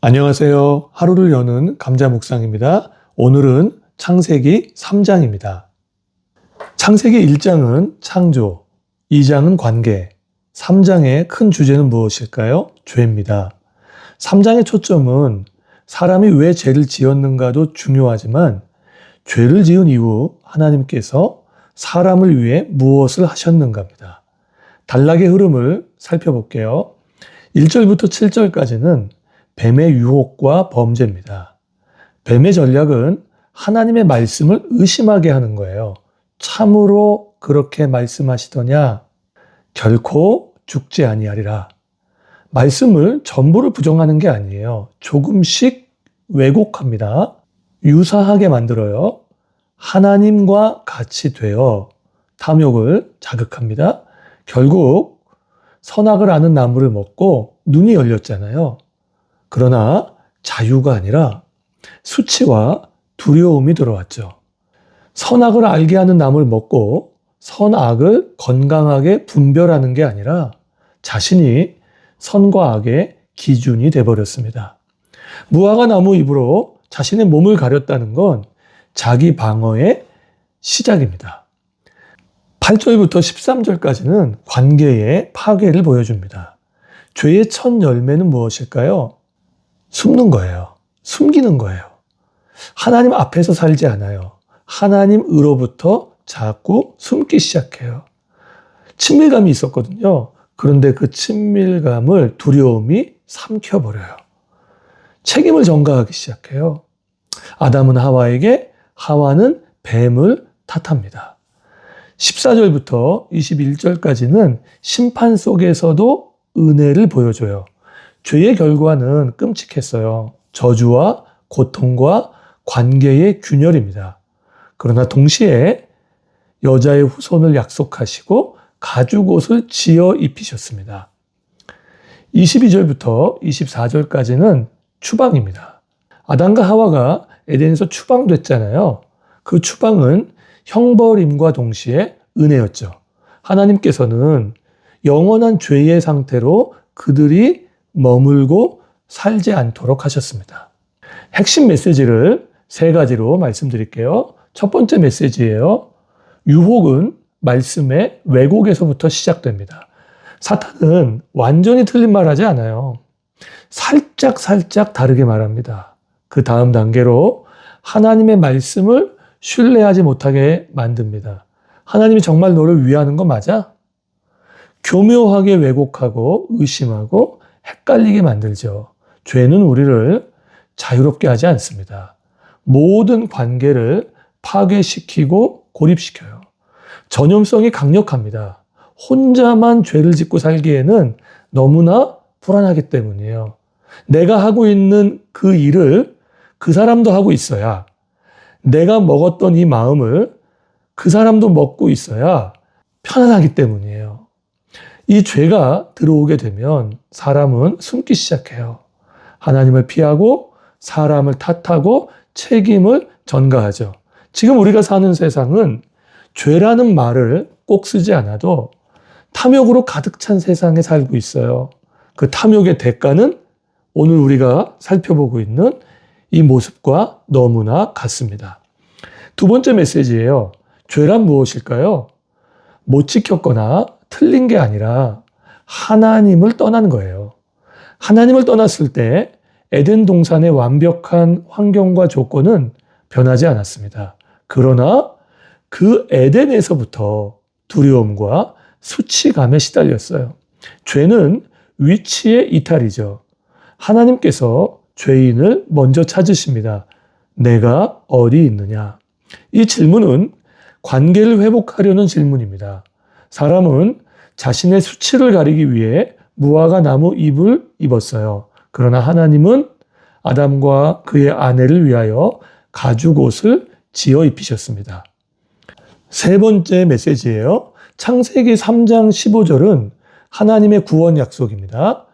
안녕하세요. 하루를 여는 감자 묵상입니다. 오늘은 창세기 3장입니다. 창세기 1장은 창조, 2장은 관계, 3장의 큰 주제는 무엇일까요? 죄입니다. 3장의 초점은 사람이 왜 죄를 지었는가도 중요하지만 죄를 지은 이후 하나님께서 사람을 위해 무엇을 하셨는가입니다. 단락의 흐름을 살펴볼게요. 1절부터 7절까지는 뱀의 유혹과 범죄입니다. 뱀의 전략은 하나님의 말씀을 의심하게 하는 거예요. 참으로 그렇게 말씀하시더냐? 결코 죽지 아니하리라. 말씀을 전부를 부정하는 게 아니에요. 조금씩 왜곡합니다. 유사하게 만들어요. 하나님과 같이 되어 탐욕을 자극합니다. 결국 선악을 아는 나무를 먹고 눈이 열렸잖아요. 그러나 자유가 아니라 수치와 두려움이 들어왔죠. 선악을 알게 하는 나무를 먹고 선악을 건강하게 분별하는 게 아니라 자신이 선과 악의 기준이 돼버렸습니다. 무화과 나무 잎으로 자신의 몸을 가렸다는 건 자기 방어의 시작입니다. 8절부터 13절까지는 관계의 파괴를 보여줍니다. 죄의 첫 열매는 무엇일까요? 숨는 거예요. 숨기는 거예요. 하나님 앞에서 살지 않아요. 하나님으로부터 자꾸 숨기 시작해요. 친밀감이 있었거든요. 그런데 그 친밀감을 두려움이 삼켜버려요. 책임을 전가하기 시작해요. 아담은 하와에게, 하와는 뱀을 탓합니다. 14절부터 21절까지는 심판 속에서도 은혜를 보여줘요. 죄의 결과는 끔찍했어요. 저주와 고통과 관계의 균열입니다. 그러나 동시에 여자의 후손을 약속하시고 가죽옷을 지어 입히셨습니다. 22절부터 24절까지는 추방입니다. 아담과 하와가 에덴에서 추방됐잖아요. 그 추방은 형벌임과 동시에 은혜였죠. 하나님께서는 영원한 죄의 상태로 그들이 머물고 살지 않도록 하셨습니다. 핵심 메시지를 세 가지로 말씀드릴게요. 첫 번째 메시지예요. 유혹은 말씀의 왜곡에서부터 시작됩니다. 사탄은 완전히 틀린 말 하지 않아요. 살짝 다르게 말합니다. 그 다음 단계로 하나님의 말씀을 신뢰하지 못하게 만듭니다. 하나님이 정말 너를 위하는 거 맞아? 교묘하게 왜곡하고 의심하고 헷갈리게 만들죠. 죄는 우리를 자유롭게 하지 않습니다. 모든 관계를 파괴시키고 고립시켜요. 전염성이 강력합니다. 혼자만 죄를 짓고 살기에는 너무나 불안하기 때문이에요. 내가 하고 있는 그 일을 그 사람도 하고 있어야, 내가 먹었던 이 마음을 그 사람도 먹고 있어야 편안하기 때문이에요. 이 죄가 들어오게 되면 사람은 숨기 시작해요. 하나님을 피하고 사람을 탓하고 책임을 전가하죠. 지금 우리가 사는 세상은 죄라는 말을 꼭 쓰지 않아도 탐욕으로 가득 찬 세상에 살고 있어요. 그 탐욕의 대가는 오늘 우리가 살펴보고 있는 이 모습과 너무나 같습니다. 두 번째 메시지예요. 죄란 무엇일까요? 못 지켰거나 틀린 게 아니라 하나님을 떠난 거예요. 하나님을 떠났을 때 에덴 동산의 완벽한 환경과 조건은 변하지 않았습니다. 그러나 그 에덴에서부터 두려움과 수치감에 시달렸어요. 죄는 위치의 이탈이죠. 하나님께서 죄인을 먼저 찾으십니다. 내가 어디 있느냐? 이 질문은 관계를 회복하려는 질문입니다. 사람은 자신의 수치를 가리기 위해 무화과 나무 잎을 입었어요. 그러나 하나님은 아담과 그의 아내를 위하여 가죽옷을 지어 입히셨습니다. 세 번째 메시지예요. 창세기 3장 15절은 하나님의 구원 약속입니다.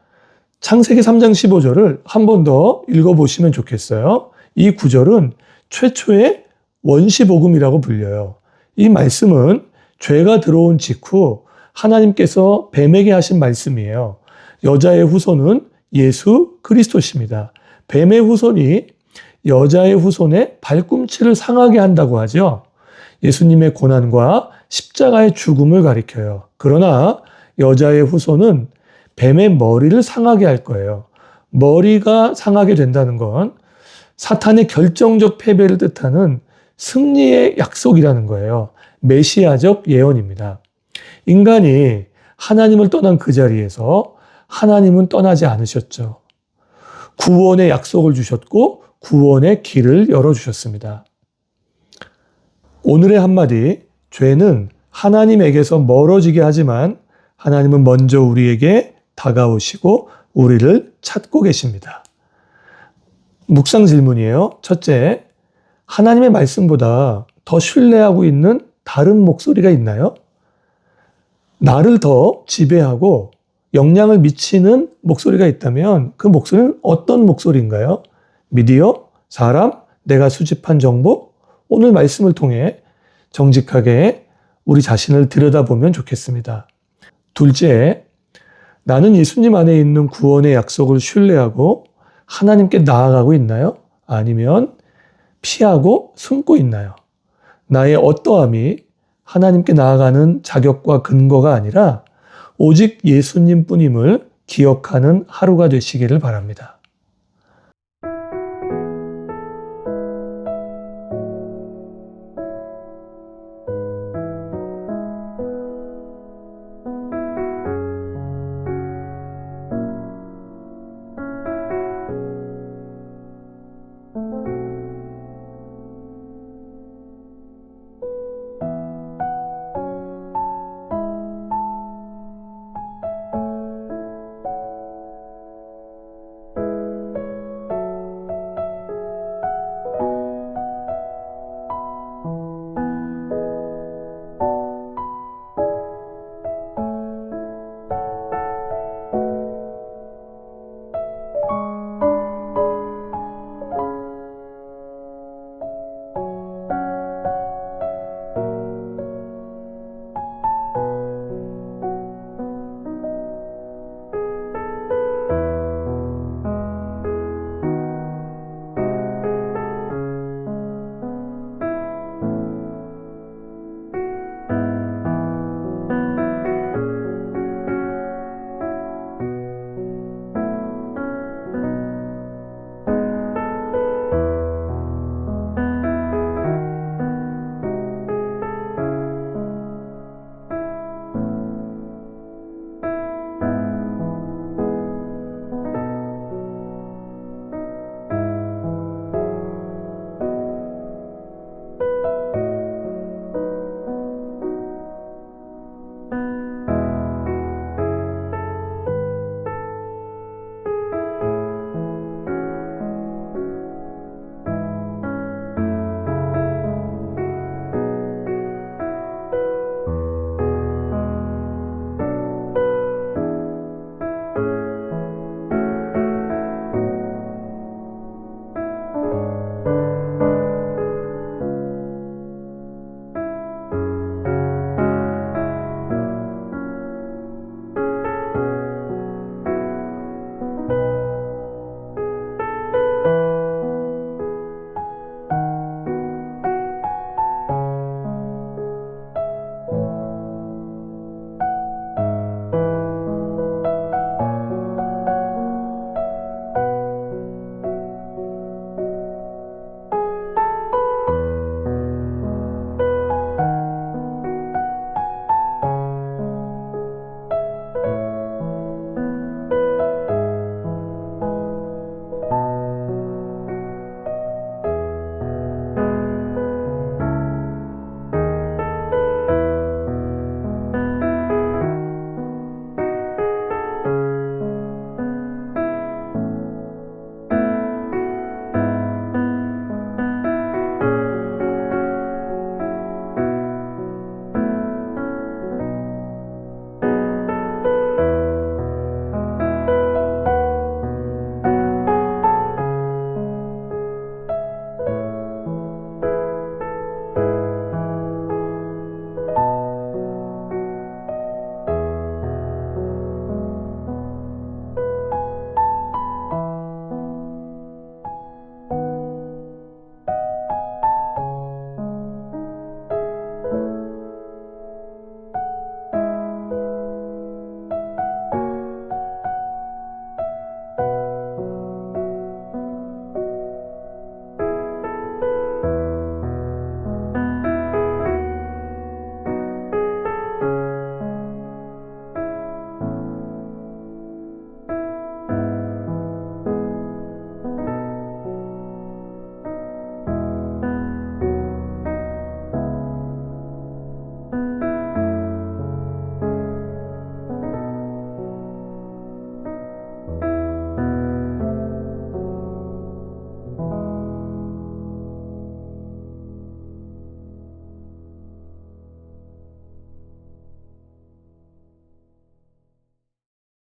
창세기 3장 15절을 한 번 더 읽어보시면 좋겠어요. 이 구절은 최초의 원시복음이라고 불려요. 이 말씀은 죄가 들어온 직후 하나님께서 뱀에게 하신 말씀이에요. 여자의 후손은 예수 그리스도십니다. 뱀의 후손이 여자의 후손의 발꿈치를 상하게 한다고 하죠. 예수님의 고난과 십자가의 죽음을 가리켜요. 그러나 여자의 후손은 뱀의 머리를 상하게 할 거예요. 머리가 상하게 된다는 건 사탄의 결정적 패배를 뜻하는 승리의 약속이라는 거예요. 메시아적 예언입니다. 인간이 하나님을 떠난 그 자리에서 하나님은 떠나지 않으셨죠. 구원의 약속을 주셨고 구원의 길을 열어주셨습니다. 오늘의 한마디, 죄는 하나님에게서 멀어지게 하지만 하나님은 먼저 우리에게 다가오시고 우리를 찾고 계십니다. 묵상 질문이에요. 첫째, 하나님의 말씀보다 더 신뢰하고 있는 다른 목소리가 있나요? 나를 더 지배하고 영향을 미치는 목소리가 있다면 그 목소리는 어떤 목소리인가요? 미디어? 사람? 내가 수집한 정보? 오늘 말씀을 통해 정직하게 우리 자신을 들여다보면 좋겠습니다. 둘째, 나는 예수님 안에 있는 구원의 약속을 신뢰하고 하나님께 나아가고 있나요? 아니면 피하고 숨고 있나요? 나의 어떠함이 하나님께 나아가는 자격과 근거가 아니라 오직 예수님 뿐임을 기억하는 하루가 되시기를 바랍니다.